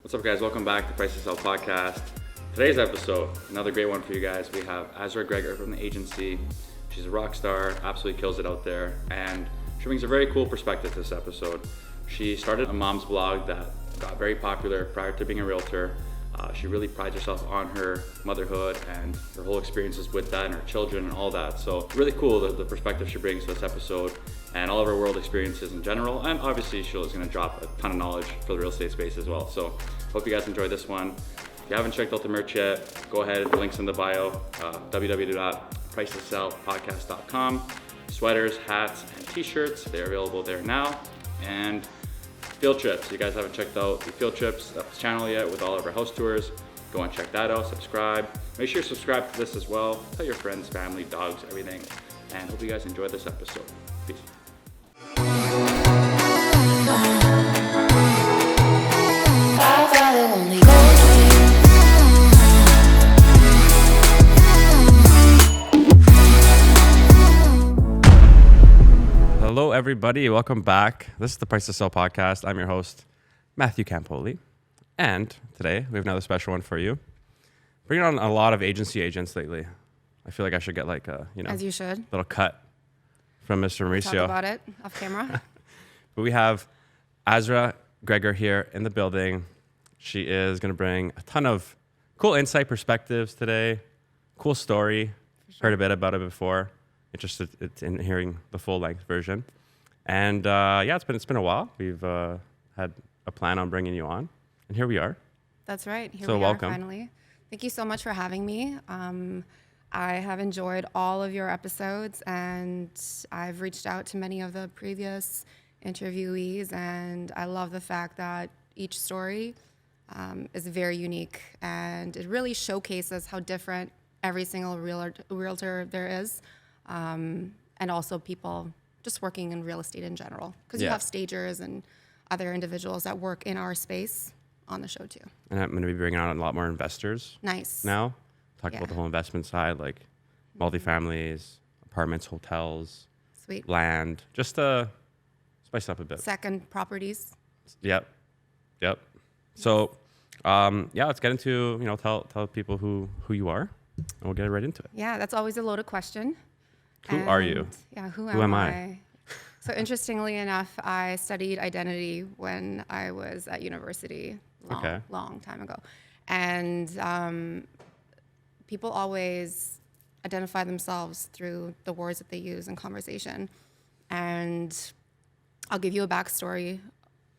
What's up, guys? Welcome back to Price to Sell podcast. Today's episode, another great one for you guys. We have Azra Gregor from the agency. She's a rock star, absolutely kills it out there, and she brings a very cool perspective to this episode. She started a mom's blog that got very popular prior to being a realtor. She really prides herself on her motherhood and her whole experiences with that and her children and all that. So really cool the perspective she brings to this episode and all of her world experiences in general. And obviously she's going to drop a ton of knowledge for the real estate space as well. So hope you guys enjoy this one. If you haven't checked out the merch yet, go ahead, the link's in the bio, www.pricetosellpodcast.com. Sweaters, hats, and t-shirts, they're available there now. And field trips, you guys haven't checked out the field trips channel yet with all of our house tours, go and check that out, subscribe. Make sure you subscribe to this as well. Tell your friends, family, dogs, everything. And hope you guys enjoy this episode. Peace. Hello, everybody. Welcome back. This is the Price to Sell podcast. I'm your host, Matthew Campoli. And today, we have another special one for you. Bringing on a lot of agency agents lately. I feel like I should get like a, as you should, little cut from Mr. Mauricio. Talk about it off camera. But we have Azra Gregor here in the building. She is going to bring a ton of cool insight perspectives today. Cool story. Sure. Heard a bit about it before. Interested in hearing the full length version. And it's been a while. We've had a plan on bringing you on, and here we are. That's right. Here so we welcome. are finally. Thank you so much for having me. I have enjoyed all of your episodes, and I've reached out to many of the previous interviewees, and I love the fact that each story is very unique, and it really showcases how different every single realtor there is. And also people just working in real estate in general. Because you have stagers and other individuals that work in our space on the show too. And I'm going to be bringing on a lot more investors. Nice. Now, talk about the whole investment side, like multifamilies, apartments, hotels, Sweet. Land, just to spice up a bit. Second properties. Yep. So, let's get into, tell people who you are, and we'll get right into it. Yeah, that's always a loaded question. Who are you? Yeah, who am I? So interestingly enough, I studied identity when I was at university long time ago. And people always identify themselves through the words that they use in conversation. And I'll give you a backstory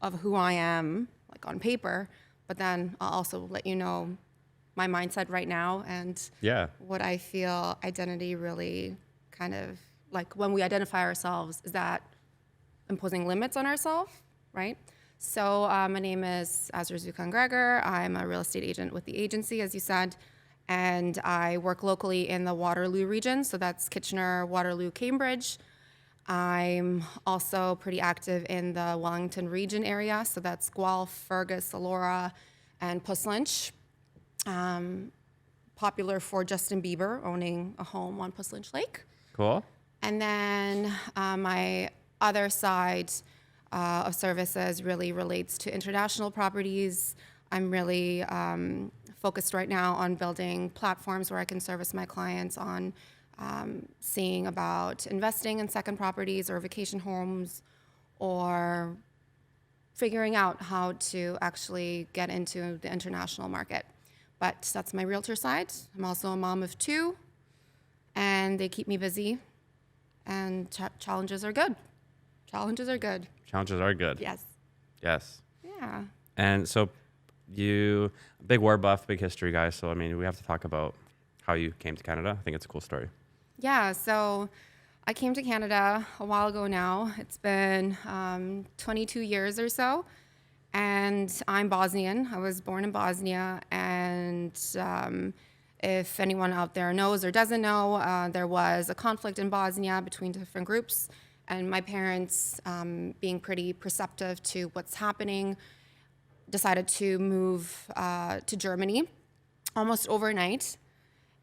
of who I am, like on paper, but then I'll also let you know my mindset right now and what I feel identity really kind of like when we identify ourselves, is that imposing limits on ourselves, right? So my name is Azra Gregor. I'm a real estate agent with the agency, as you said, and I work locally in the Waterloo region. So that's Kitchener, Waterloo, Cambridge. I'm also pretty active in the Wellington region area. So that's Guelph, Fergus, Elora, and Puslinch. Popular for Justin Bieber owning a home on Puslinch Lake. Cool. And then my other side of services really relates to international properties. I'm really focused right now on building platforms where I can service my clients on seeing about investing in second properties or vacation homes, or figuring out how to actually get into the international market. But that's my realtor side. I'm also a mom of two, and they keep me busy, and challenges are good. Challenges are good. Yes. Yeah. And so you, big war buff, big history guy. So, I mean, we have to talk about how you came to Canada. I think it's a cool story. Yeah. So I came to Canada a while ago now. It's been 22 years or so. And I'm Bosnian. I was born in Bosnia. And if anyone out there knows or doesn't know, there was a conflict in Bosnia between different groups. And my parents, being pretty perceptive to what's happening, decided to move to Germany almost overnight.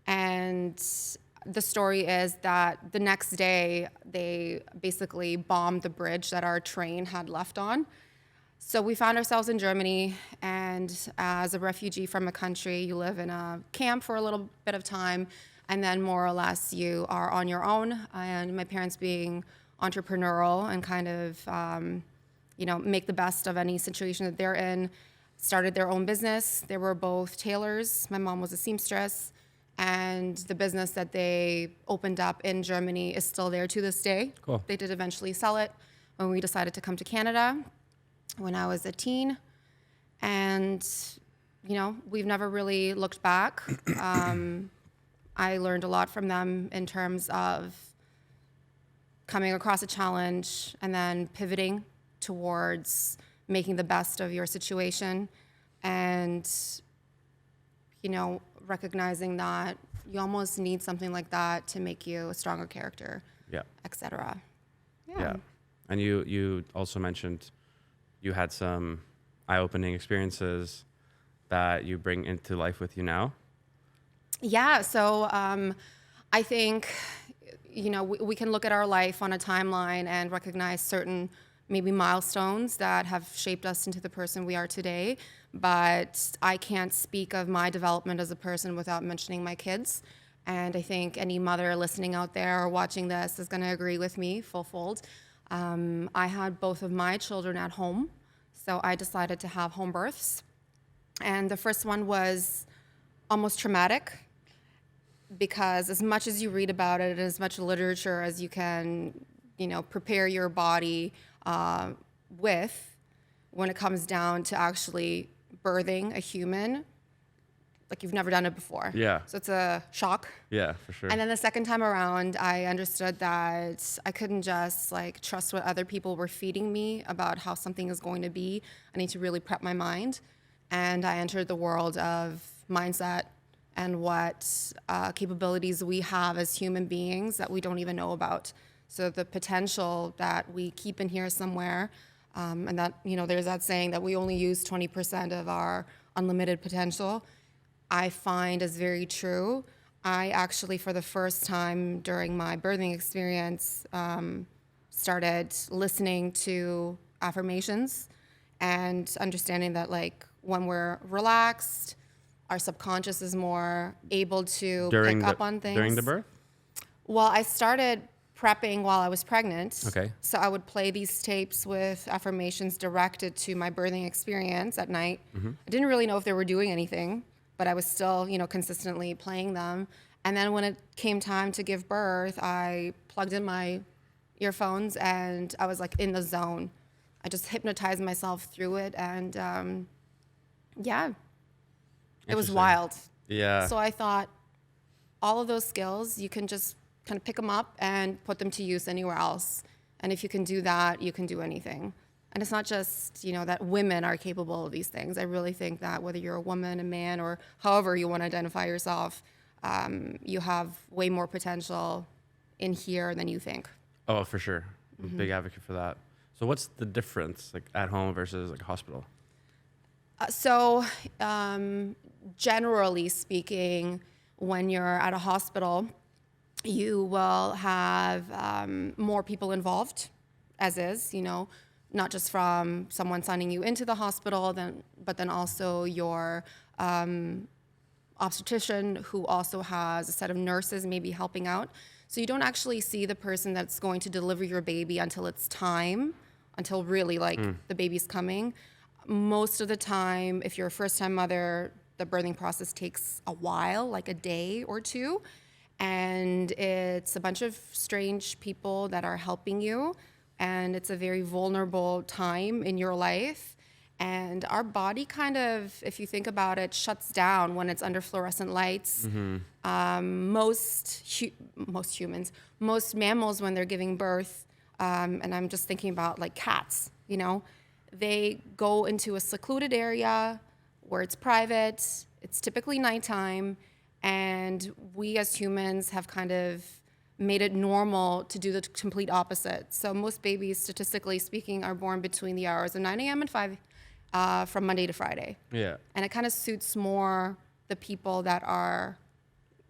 And the story is that the next day, they basically bombed the bridge that our train had left on. So we found ourselves in Germany, and as a refugee from a country, you live in a camp for a little bit of time, and then more or less you are on your own. And my parents being entrepreneurial and kind of, make the best of any situation that they're in, started their own business. They were both tailors. My mom was a seamstress, and the business that they opened up in Germany is still there to this day. Cool. They did eventually sell it when we decided to come to Canada when I was a teen. And, we've never really looked back. I learned a lot from them in terms of coming across a challenge and then pivoting towards making the best of your situation and, recognizing that you almost need something like that to make you a stronger character, etc. Yeah. And you also mentioned you had some eye-opening experiences that you bring into life with you now. Yeah. So I think, we can look at our life on a timeline and recognize certain maybe milestones that have shaped us into the person we are today. But I can't speak of my development as a person without mentioning my kids. And I think any mother listening out there or watching this is going to agree with me full fold. I had both of my children at home, so I decided to have home births. And the first one was almost traumatic because as much as you read about it and as much literature as you can, prepare your body with, when it comes down to actually birthing a human, like you've never done it before. Yeah. So it's a shock. Yeah, for sure. And then the second time around, I understood that I couldn't just trust what other people were feeding me about how something is going to be. I need to really prep my mind. And I entered the world of mindset and what capabilities we have as human beings that we don't even know about. So the potential that we keep in here somewhere, and that, there's that saying that we only use 20% of our unlimited potential, I find is very true. I actually, for the first time during my birthing experience, started listening to affirmations and understanding that when we're relaxed, our subconscious is more able to pick up on things. During the birth? Well, I started prepping while I was pregnant. Okay. So I would play these tapes with affirmations directed to my birthing experience at night. Mm-hmm. I didn't really know if they were doing anything, but I was still, consistently playing them. And then when it came time to give birth, I plugged in my earphones and I was in the zone. I just hypnotized myself through it, and it was wild. Yeah. So I thought all of those skills, you can just kind of pick them up and put them to use anywhere else. And if you can do that, you can do anything. And it's not just, that women are capable of these things. I really think that whether you're a woman, a man, or however you want to identify yourself, you have way more potential in here than you think. Oh, for sure. I'm a big advocate for that. So what's the difference, at home versus a hospital? Generally speaking, when you're at a hospital, you will have more people involved, as is, not just from someone signing you into the hospital, but then also your obstetrician, who also has a set of nurses maybe helping out. So you don't actually see the person that's going to deliver your baby until it's time, until really the baby's coming. Most of the time, if you're a first-time mother, the birthing process takes a while, a day or two. And it's a bunch of strange people that are helping you. And it's a very vulnerable time in your life. And our body kind of, if you think about it, shuts down when it's under fluorescent lights. Mm-hmm. Most mammals, when they're giving birth, and I'm just thinking about cats, they go into a secluded area where it's private. It's typically nighttime. And we as humans have kind of made it normal to do the complete opposite. So most babies, statistically speaking, are born between the hours of 9 a.m. and 5 from Monday to Friday. Yeah. And it kind of suits more the people that are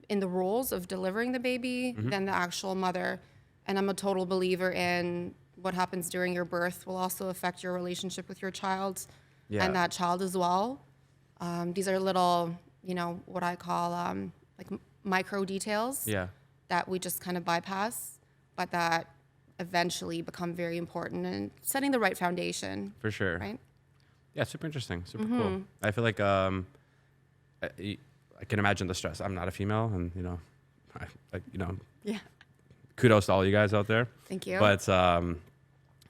in the roles of delivering the baby than the actual mother. And I'm a total believer in what happens during your birth will also affect your relationship with your child Yeah. and that child as well. These are little, what I call like micro details Yeah. that we just kind of bypass, but that eventually become very important in setting the right foundation. For sure. Right? Yeah, super interesting, super cool. I feel like I can imagine the stress. I'm not a female, and Yeah. kudos to all you guys out there. Thank you. But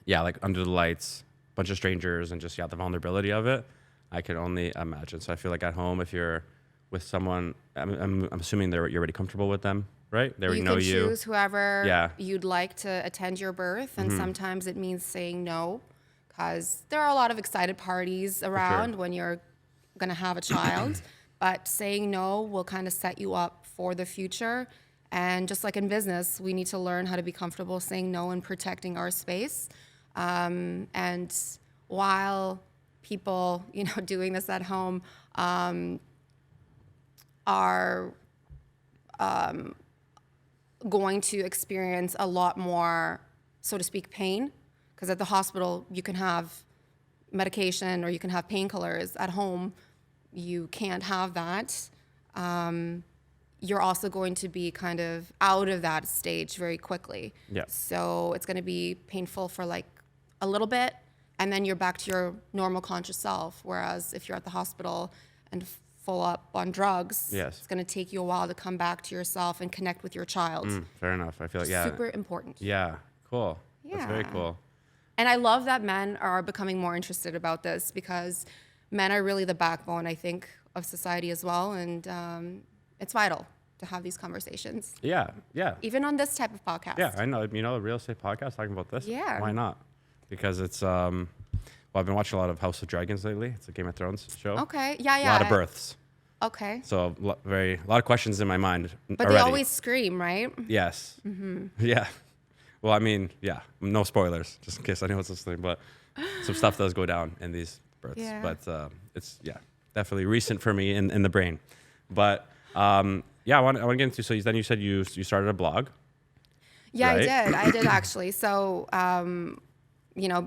yeah, like under the lights, bunch of strangers, and just the vulnerability of it, I can only imagine. So I feel like at home, if you're with someone, I'm assuming you're already comfortable with them, right? They already know you. You can choose whoever Yeah. you'd like to attend your birth, and sometimes it means saying no, because there are a lot of excited parties around when you're going to have a child. But saying no will kind of set you up for the future. And just like in business, we need to learn how to be comfortable saying no and protecting our space. And while people, doing this at home are going to experience a lot more, so to speak, pain, because at the hospital you can have medication or you can have painkillers. At home, you can't have that. You're also going to be kind of out of that stage very quickly. Yeah. So it's going to be painful for like a little bit, and then you're back to your normal conscious self. Whereas if you're at the hospital and full up on drugs, Yes. it's going to take you a while to come back to yourself and connect with your child. Fair enough. I feel like Super important. Yeah, cool. That's very Yeah. cool. And I love that men are becoming more interested about this, because men are really the backbone, I think, of society as well. And it's vital to have these conversations, Yeah, yeah. even on this type of podcast. Yeah, I know. A real estate podcast talking about this. Yeah. Why not? Because it's well, I've been watching a lot of House of Dragons lately. It's a Game of Thrones show. Okay. Yeah, A yeah. lot of births. Okay. So a lot of questions in my mind But already. they always scream, right? Yes. Yeah. Well, I mean, yeah. No spoilers, just in case anyone's listening. But some stuff does go down in these births. Yeah. But it's definitely recent for me in the brain. But yeah, I want to get into. So then you said you started a blog. Yeah, Right? I did actually. So,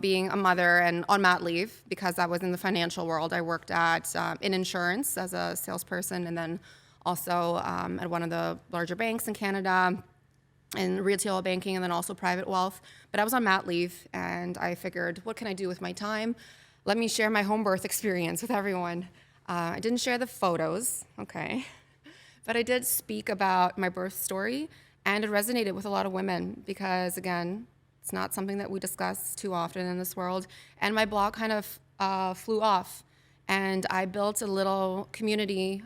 being a mother and on mat leave, because I was in the financial world, I worked at in insurance as a salesperson, and then also at one of the larger banks in Canada, in retail banking, and then also private wealth. But I was on mat leave, and I figured, what can I do with my time? Let me share my home birth experience with everyone. I didn't share the photos, okay, but I did speak about my birth story, and it resonated with a lot of women because, again, it's not something that we discuss too often in this world. And my blog kind of flew off, and I built a little community,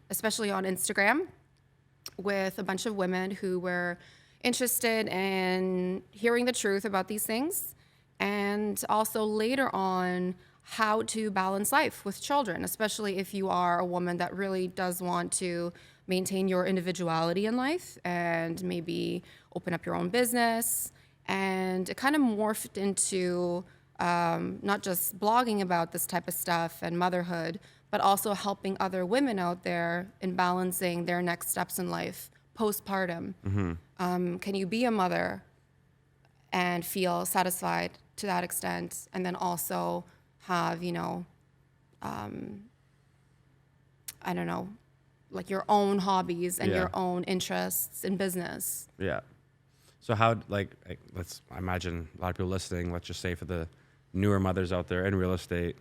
especially on Instagram, with a bunch of women who were interested in hearing the truth about these things, and also later on how to balance life with children, especially if you are a woman that really does want to maintain your individuality in life and maybe open up your own business. And it kind of morphed into not just blogging about this type of stuff and motherhood, but also helping other women out there in balancing their next steps in life postpartum. Can you be a mother and feel satisfied to that extent, and then also have, I don't know, like your own hobbies and your own interests in business? Yeah. So how, let's imagine a lot of people listening, let's just say for the newer mothers out there in real estate,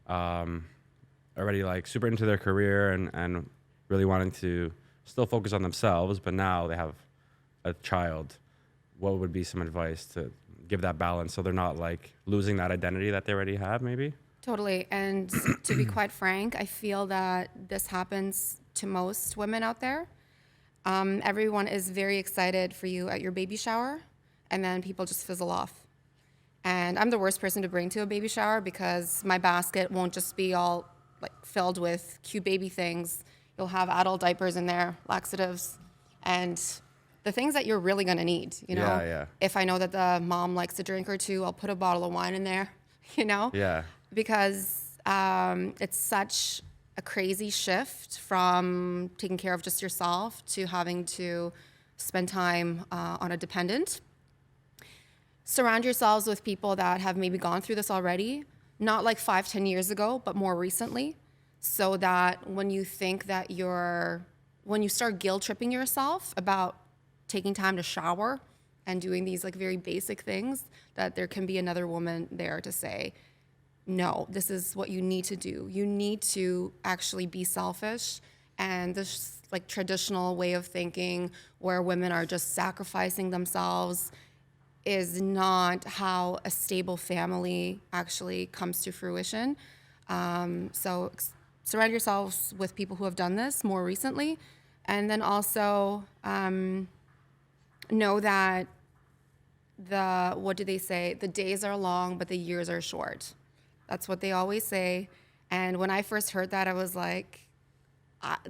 already super into their career and really wanting to still focus on themselves, but now they have a child. What would be some advice to give that balance so they're not losing that identity that they already have, maybe? Totally. And to be quite frank, I feel that this happens to most women out there. Everyone is very excited for you at your baby shower, and then people just fizzle off. And I'm the worst person to bring to a baby shower because my basket won't just be all filled with cute baby things. You'll have adult diapers in there, laxatives, and the things that you're really gonna need, Yeah. If I know that the mom likes a drink or two, I'll put a bottle of wine in there, Yeah. Because it's such a crazy shift from taking care of just yourself to having to spend time on a dependent. surround yourselves with people that have maybe gone through this already, not like 5-10 years ago, but more recently, so that when you think that when you start guilt tripping yourself about taking time to shower and doing these like very basic things, that there can be another woman there to say, no, this is what you need to do. You need to actually be selfish. And this like traditional way of thinking where women are just sacrificing themselves is not how a stable family actually comes to fruition. So surround yourselves with people who have done this more recently. And then also know that what do they say? The days are long, but the years are short. That's what they always say. And when I first heard that, I was like,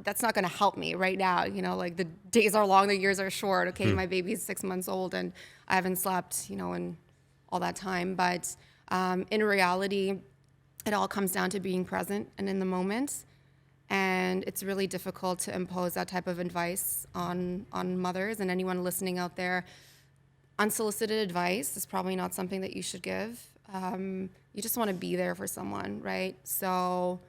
that's not going to help me right now. You know, like the days are long, the years are short. Okay, my baby's 6 months old and I haven't slept, in all that time. But in reality, it all comes down to being present and in the moment. And it's really difficult to impose that type of advice on mothers and anyone listening out there. Unsolicited advice is probably not something that you should give. You just want to be there for someone, right? So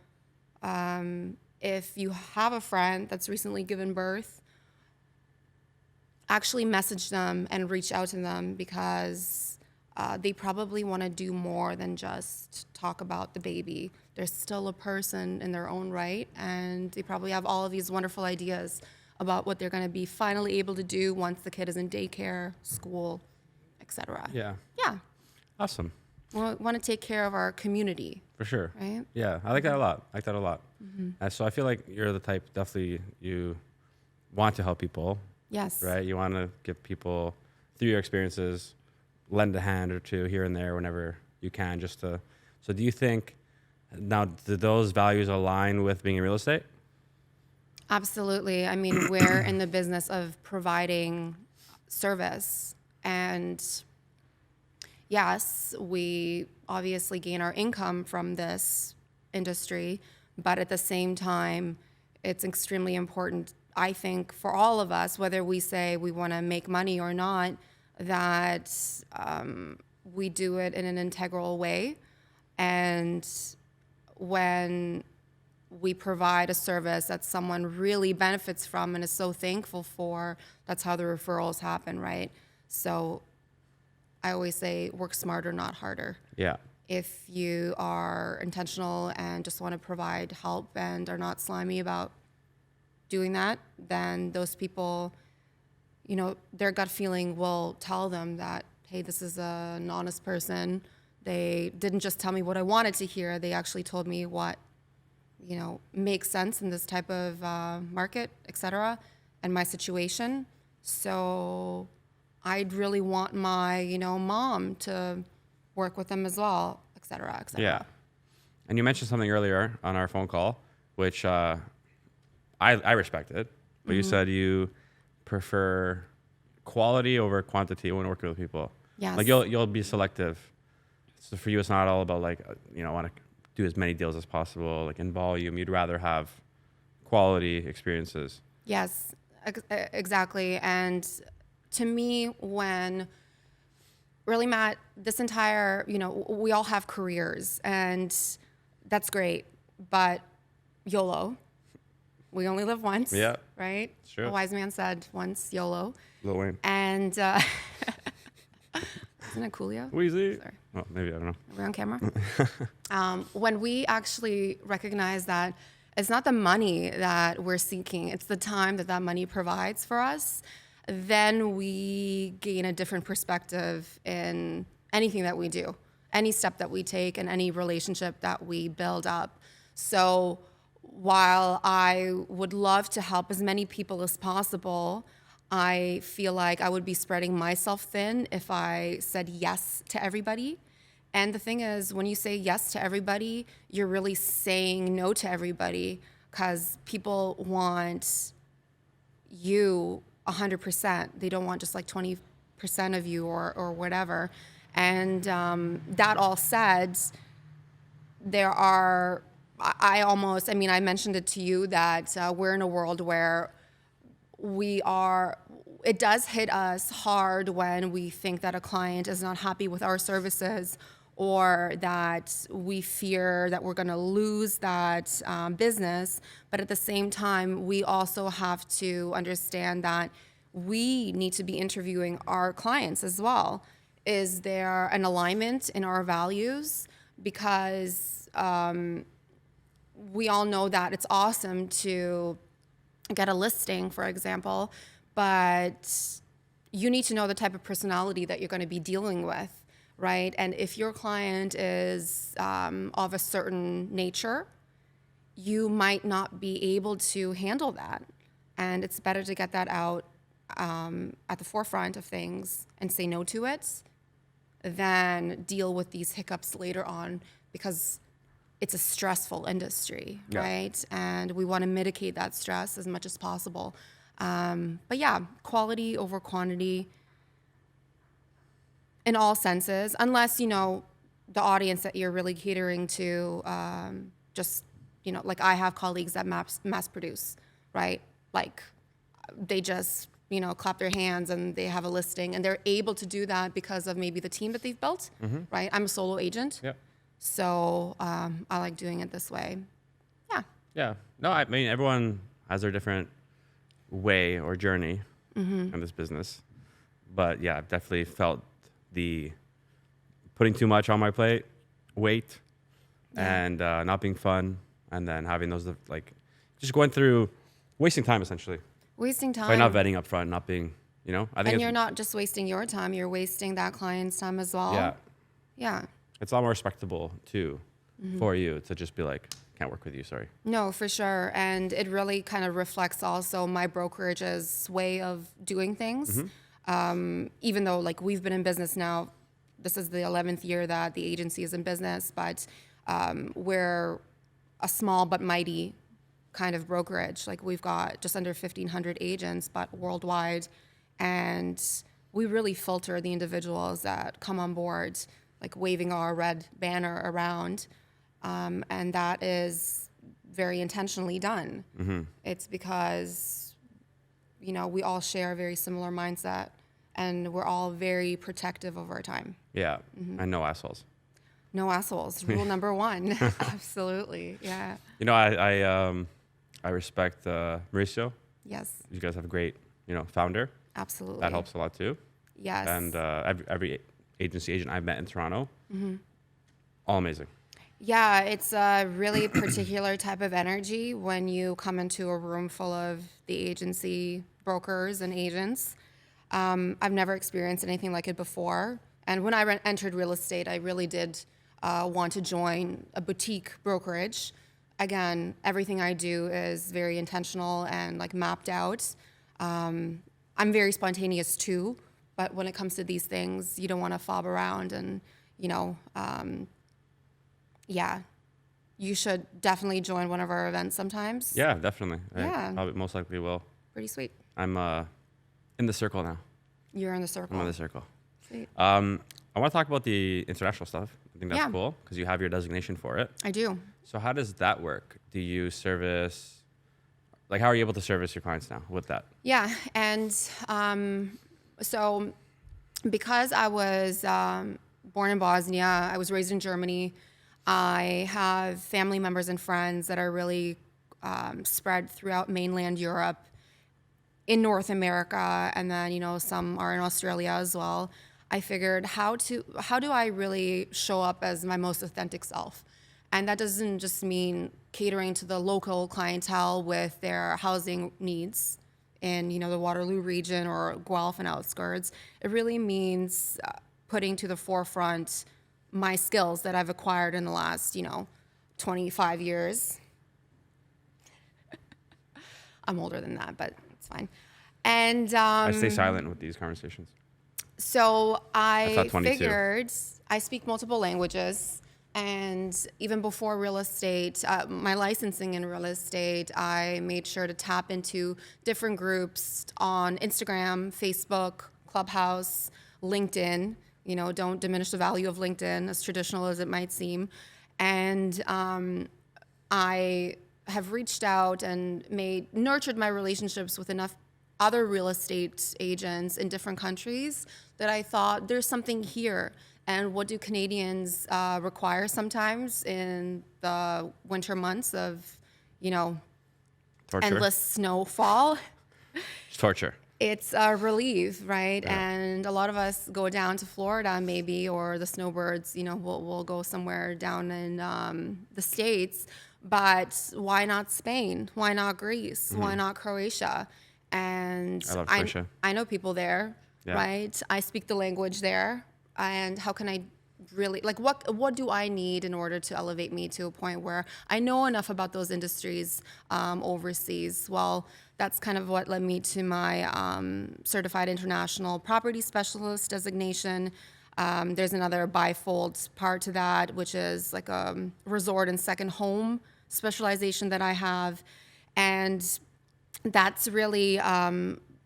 if you have a friend that's recently given birth, actually message them and reach out to them, because they probably want to do more than just talk about the baby. They're still a person in their own right, and they probably have all of these wonderful ideas about what they're going to be finally able to do once the kid is in daycare, school, etc. Yeah. Yeah. Awesome. We want to take care of our community. For sure. Right? Yeah, I like that a lot. So I feel like you're the type, definitely, you want to help people. Yes. Right? You want to give people, through your experiences, lend a hand or two here and there whenever you can, so do you think, now, do those values align with being in real estate? Absolutely. I mean, we're in the business of providing service, and yes, we obviously gain our income from this industry, but at the same time, it's extremely important, I think, for all of us, whether we say we want to make money or not, that we do it in an integral way. And when we provide a service that someone really benefits from and is so thankful for, that's how the referrals happen, right? So I always say, work smarter, not harder. Yeah. If you are intentional and just want to provide help and are not slimy about doing that, then those people, their gut feeling will tell them that, hey, this is an honest person. They didn't just tell me what I wanted to hear. They actually told me what, makes sense in this type of market, et cetera, and my situation. So I'd really want my, mom to work with them as well, et cetera, et cetera. Yeah. And you mentioned something earlier on our phone call, which I respected, but you said you prefer quality over quantity when working with people. Yes. Like you'll be selective. So for you, it's not all about like, want to do as many deals as possible, like in volume. You'd rather have quality experiences. Yes, exactly. And to me, when really, Matt, this entire, we all have careers, and that's great, but YOLO. We only live once. Yeah. Right? Sure. A wise man said once, YOLO. Lil Wayne. And isn't it Coolio? Weezy. Sorry. Oh, maybe, I don't know. We're on camera. When we actually recognize that it's not the money that we're seeking, it's the time that money provides for us, then we gain a different perspective in anything that we do, any step that we take, and any relationship that we build up. So while I would love to help as many people as possible, I feel like I would be spreading myself thin if I said yes to everybody. And the thing is, when you say yes to everybody, you're really saying no to everybody, because people want you 100%. They don't want just like 20% of you or whatever. And that all said, I mentioned it to you that we're in a world where it does hit us hard when we think that a client is not happy with our services, or that we fear that we're going to lose that business. But at the same time, we also have to understand that we need to be interviewing our clients as well. Is there an alignment in our values? Because we all know that it's awesome to get a listing, for example, but you need to know the type of personality that you're going to be dealing with, right? And if your client is of a certain nature, you might not be able to handle that. And it's better to get that out at the forefront of things and say no to it than deal with these hiccups later on, because it's a stressful industry, right? And we want to mitigate that stress as much as possible. But yeah, quality over quantity in all senses, unless, the audience that you're really catering to, just, like I have colleagues that mass produce, right? Like they just, clap their hands and they have a listing, and they're able to do that because of maybe the team that they've built, right? I'm a solo agent. Yep. So I like doing it this way. Yeah. Yeah. No, I mean, everyone has their different way or journey in this business. But yeah, I've definitely felt the putting too much on my plate, weight, and not being fun, and then having those, like, just going through, wasting time, essentially. Wasting time. By not vetting up front, not being, I think and you're not just wasting your time, you're wasting that client's time as well. Yeah. Yeah. It's a lot more respectable, too, for you to just be like, can't work with you, sorry. No, for sure. And it really kind of reflects also my brokerage's way of doing things. Even though, like, we've been in business now, this is the 11th year that the agency is in business, but we're a small but mighty kind of brokerage. Like, we've got just under 1,500 agents, but worldwide. And we really filter the individuals that come on board, like waving our red banner around. And that is very intentionally done. It's because, we all share a very similar mindset, and we're all very protective of our time. Yeah, and no assholes. No assholes. Rule number one. Absolutely. Yeah. I respect Mauricio. Yes. You guys have a great, founder. Absolutely. That helps a lot too. Yes. And every agency agent I've met in Toronto, all amazing. Yeah, it's a really particular type of energy when you come into a room full of the agency brokers and agents. I've never experienced anything like it before. And when I entered real estate, I really did want to join a boutique brokerage. Again, everything I do is very intentional and like mapped out. I'm very spontaneous too, but when it comes to these things, you don't want to fob around and, yeah, you should definitely join one of our events sometimes. Yeah, definitely. Yeah. I most likely will. Pretty sweet. I'm in the circle now. You're in the circle. I'm in the circle. Sweet. I want to talk about the international stuff. I think that's Yeah. cool because you have your designation for it. I do. So how does that work? Do you service, like, how are you able to service your clients now with that? Yeah, and so because I was born in Bosnia, I was raised in Germany, I have family members and friends that are really spread throughout mainland Europe, in North America, and then, some are in Australia as well. I figured how do I really show up as my most authentic self? And that doesn't just mean catering to the local clientele with their housing needs in, the Waterloo region or Guelph and outskirts. It really means putting to the forefront my skills that I've acquired in the last, 25 years. I'm older than that, but it's fine. And I stay silent with these conversations. So I thought 22. figured I speak multiple languages. And even before real estate, my licensing in real estate, I made sure to tap into different groups on Instagram, Facebook, Clubhouse, LinkedIn. Don't diminish the value of LinkedIn, as traditional as it might seem. And I have reached out and nurtured my relationships with enough other real estate agents in different countries that I thought there's something here. And what do Canadians require sometimes in the winter months of, Torture. endless snowfall? It's torture. It's a relief, right? Yeah. And a lot of us go down to Florida maybe, or the snowbirds, we'll go somewhere down in the States. But why not Spain? Why not Greece? Why not Croatia? And I love Croatia. I know people there, Yeah. right? I speak the language there. And how can I really, what do I need in order to elevate me to a point where I know enough about those industries overseas? Well, that's kind of what led me to my certified international property specialist designation. There's another bifold part to that, which is like a resort and second home specialization that I have. And that's really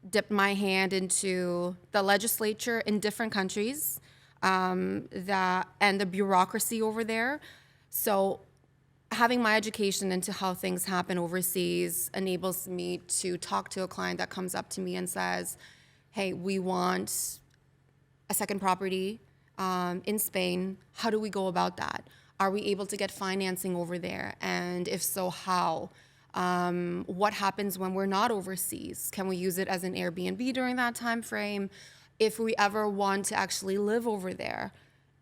dipped my hand into the legislature in different countries, and the bureaucracy over there. So having my education into how things happen overseas enables me to talk to a client that comes up to me and says, hey, we want a second property in Spain. How do we go about that? Are we able to get financing over there? And if so, how? What happens when we're not overseas? Can we use it as an Airbnb during that time frame? If we ever want to actually live over there,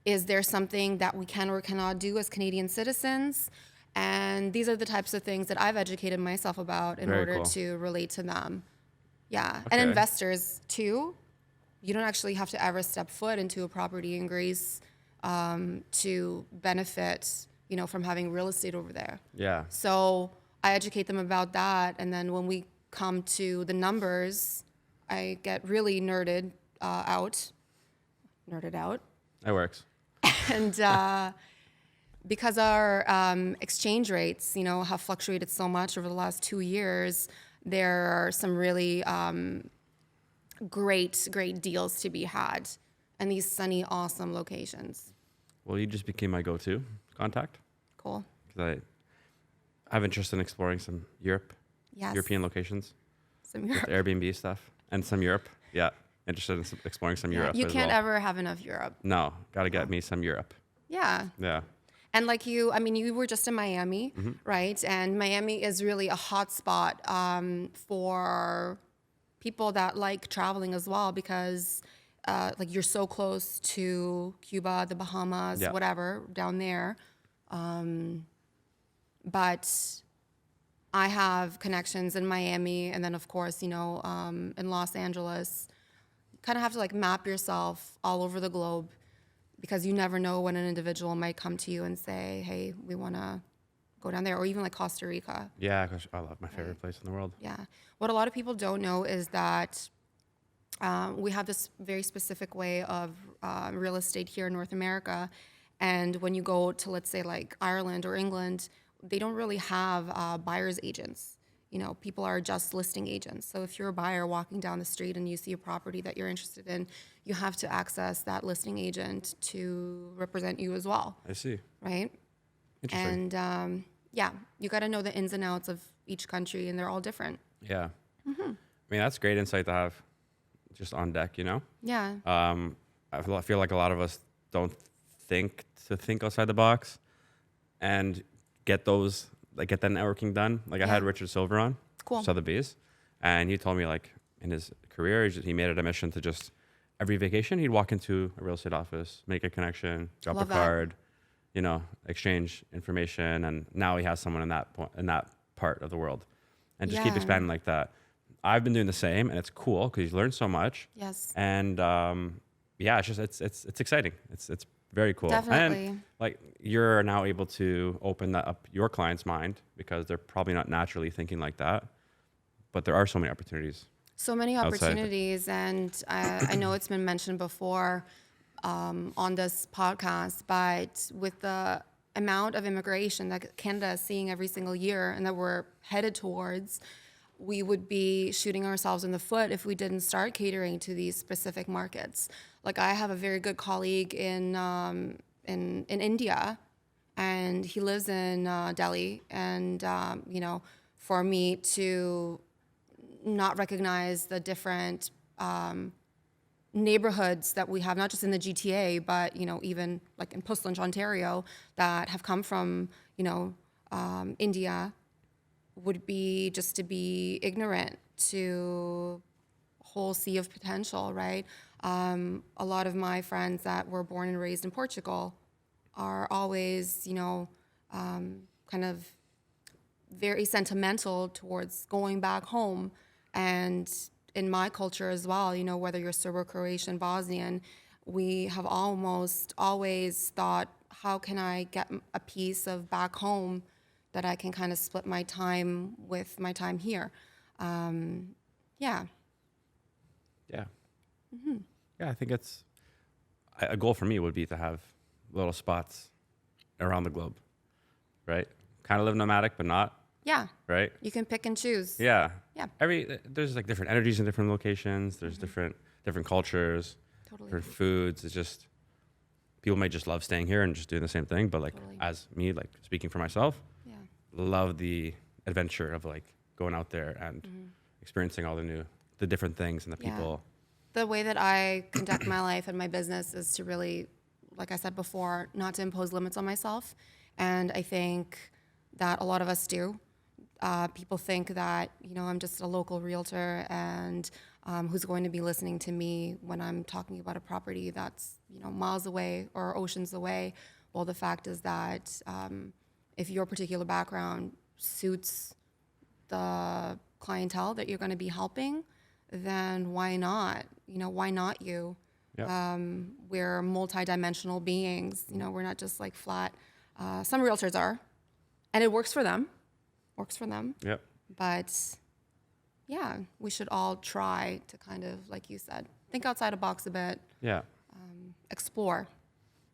is there something that we can or cannot do as Canadian citizens? And these are the types of things that I've educated myself about in Very order cool. to relate to them. Yeah. Okay. And investors too. You don't actually have to ever step foot into a property in Greece to benefit, from having real estate over there. Yeah. So I educate them about that. And then when we come to the numbers, I get really nerded out. It works. And because our exchange rates, have fluctuated so much over the last 2 years, there are some really great deals to be had, and these sunny, awesome locations. Well, you just became my go-to contact Cool. because I have interest in exploring some Yes. European locations, Some with Europe. Airbnb stuff, and some Europe. Yeah, interested in exploring some Europe You as can't well. ever have enough Europe. No, got to get me some Europe. Yeah. Yeah. And like you were just in Miami, right? And Miami is really a hot spot for people that like traveling as well, because you're so close to Cuba, the Bahamas, Yeah. whatever, down there. But I have connections in Miami, and then of course, in Los Angeles. You kind of have to map yourself all over the globe, because you never know when an individual might come to you and say, hey, we want to go down there, or even like Costa Rica. Yeah, gosh, I love my favorite place in the world. Yeah. What a lot of people don't know is that we have this very specific way of real estate here in North America. And when you go to, let's say, like Ireland or England, they don't really have buyer's agents. People are just listing agents. So if you're a buyer walking down the street and you see a property that you're interested in, you have to access that listing agent to represent you as well, I see. right? Interesting. And you got to know the ins and outs of each country, and they're all different. Yeah. I mean, that's great insight to have just on deck, Yeah. I feel like a lot of us don't think outside the box and get that networking done. Like I had Richard Silver on, Cool. Sotheby's, and he told me in his career, he made it a mission to just every vacation, he'd walk into a real estate office, make a connection, drop Love a that. card, exchange information. And now he has someone in that part of the world, and just keep Yeah. expanding like that. I've been doing the same, and it's cool because you learn so much. Yes. And it's exciting. It's very cool. Definitely. And you're now able to open that up your client's mind, because they're probably not naturally thinking like that, but there are so many opportunities. So many outside. opportunities, and I know it's been mentioned before on this podcast, but with the amount of immigration that Canada is seeing every single year and that we're headed towards, we would be shooting ourselves in the foot if we didn't start catering to these specific markets. Like I have a very good colleague in India, and he lives in Delhi, and for me to not recognize the different neighborhoods that we have, not just in the GTA, but, you know, even like in Puslinch, Ontario, that have come from, you know, India, would be just to be ignorant to a whole sea of potential, right? A lot of my friends that were born and raised in Portugal are always, you know, kind of very sentimental towards going back home. And in my culture as well, you know, whether you're Serbo, Croatian, Bosnian, we have almost always thought, how can I get a piece of back home that I can kind of split my time with my time here? Yeah. Yeah. Yeah, I think it's a goal for me would be to have little spots around the globe, right? Kind of live nomadic, but not. Yeah. Right? You can pick and choose. Yeah. Yeah. There's like different energies in different locations. There's different cultures, Totally. different foods. It's just people may just love staying here and just doing the same thing. But like Totally. as me, like speaking for myself, Yeah. love the adventure of like going out there and experiencing all the different things and the Yeah. people. The way that I conduct my life and my business is to really, like I said before, not to impose limits on myself. And I think that a lot of us do. People think that, you know, I'm just a local realtor and who's going to be listening to me when I'm talking about a property that's, you know, miles away or oceans away. Well, the fact is that if your particular background suits the clientele that you're going to be helping, then why not? You know, why not you? Yep. We're multidimensional beings. You know, we're not just like flat. Some realtors are, and it works for them. Yep. But yeah, we should all try to kind of, like you said, think outside the box a bit, Yeah. explore.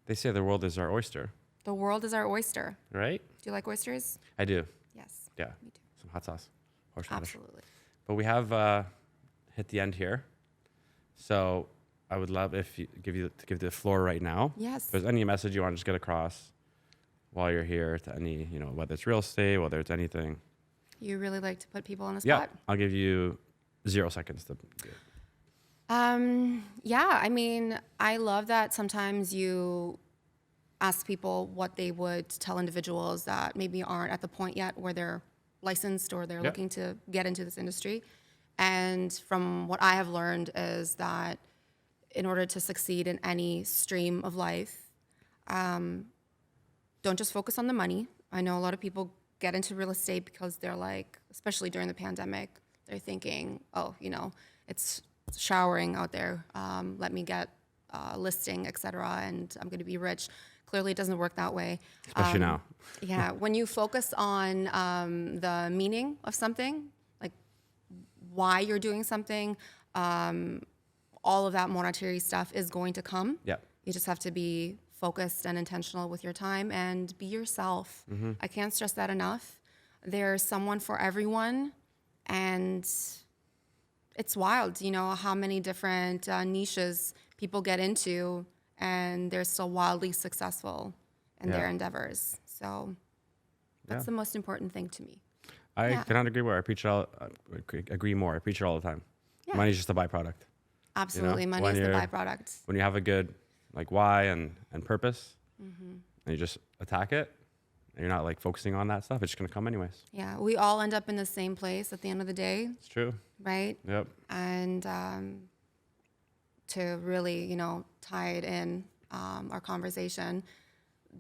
They say the world is our oyster, The world is our oyster. right? Do you like oysters? I do. Yes. Yeah. Me too. Some hot sauce. Horseradish. Absolutely. But we have hit the end here. So I would love if you give the floor right now. Yes. If there's any message you want to just get across while you're here to any, you know, whether it's real estate, whether it's anything. You really like to put people on the Yeah. spot? I'll give you 0 seconds to do it. Yeah, I mean, I love that sometimes you ask people what they would tell individuals that maybe aren't at the point yet where they're licensed or they're Yep. looking to get into this industry. And from what I have learned is that in order to succeed in any stream of life, don't just focus on the money. I know a lot of people get into real estate because they're like, especially during the pandemic, they're thinking, oh, you know, it's showering out there. Let me get a listing, et cetera, and I'm going to be rich. Clearly, it doesn't work that way. Especially now. Yeah, when you focus on the meaning of something, like why you're doing something, all of that monetary stuff is going to come. Yeah. You just have to be focused and intentional with your time and be yourself. I can't stress that enough. There's someone for everyone, and it's wild, you know, how many different niches people get into, and they're still wildly successful in their Yeah. endeavors. So that's Yeah. the most important thing to me. I Yeah. cannot agree more. I preach it all. Agree more. I preach it all the time. Yeah. Money's just a byproduct. Absolutely, money when is the you're- byproduct. When you have a good like why and purpose, Mm-hmm. and you just attack it, and you're not like focusing on that stuff, it's just gonna come anyways. Yeah, we all end up in the same place at the end of the day, It's true. right? Yep. And to really, you know, tie it in our conversation,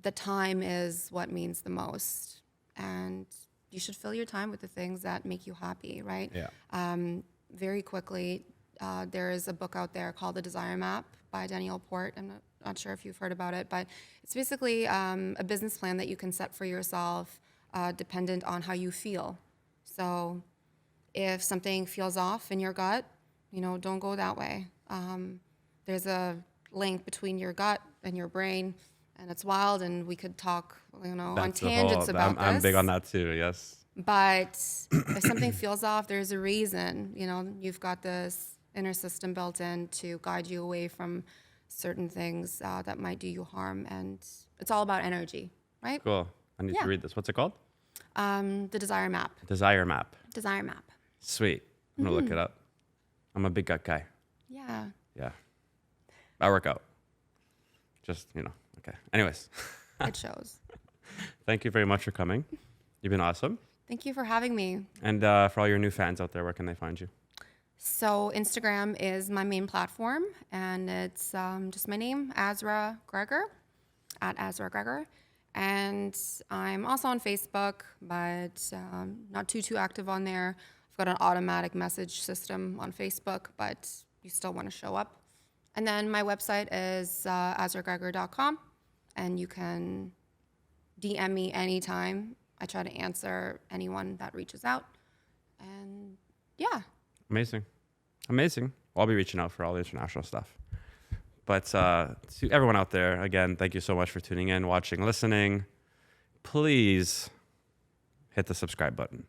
the time is what means the most, and you should fill your time with the things that make you happy, right? Yeah. Very quickly, there is a book out there called The Desire Map by Danielle Port. I'm not sure if you've heard about it, but it's basically a business plan that you can set for yourself dependent on how you feel. So if something feels off in your gut, you know, don't go that way. There's a link between your gut and your brain, and it's wild, and we could talk, you know, on That's the tangents whole- about this. I'm big on that too. Yes. But if something feels off, there's a reason. You know, you've got this inner system built in to guide you away from certain things that might do you harm, and it's all about energy, right? Cool. I need Yeah. to read this. What's it called? The Desire Map. Desire Map. Desire Map. Sweet. I'm gonna look it up. I'm a big gut guy. Yeah. Yeah. I work out. Just, okay. Anyways. It shows. Thank you very much for coming. You've been awesome. Thank you for having me. And for all your new fans out there, where can they find you? So Instagram is my main platform, and it's just my name, Azra Gregor, at Azra Gregor. And I'm also on Facebook, but not too active on there. I've got an automatic message system on Facebook, but you still want to show up. And then my website is azragregor.com, and you can DM me anytime. I try to answer anyone that reaches out. And yeah. Amazing. Well, I'll be reaching out for all the international stuff. But to everyone out there, again, thank you so much for tuning in, watching, listening. Please hit the subscribe button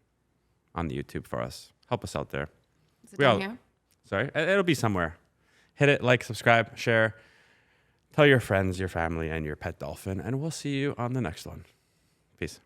on the YouTube for us. Help us out there. Is it down here? Sorry, it'll be somewhere. Hit it, like, subscribe, share. Tell your friends, your family, and your pet dolphin, and we'll see you on the next one. Peace.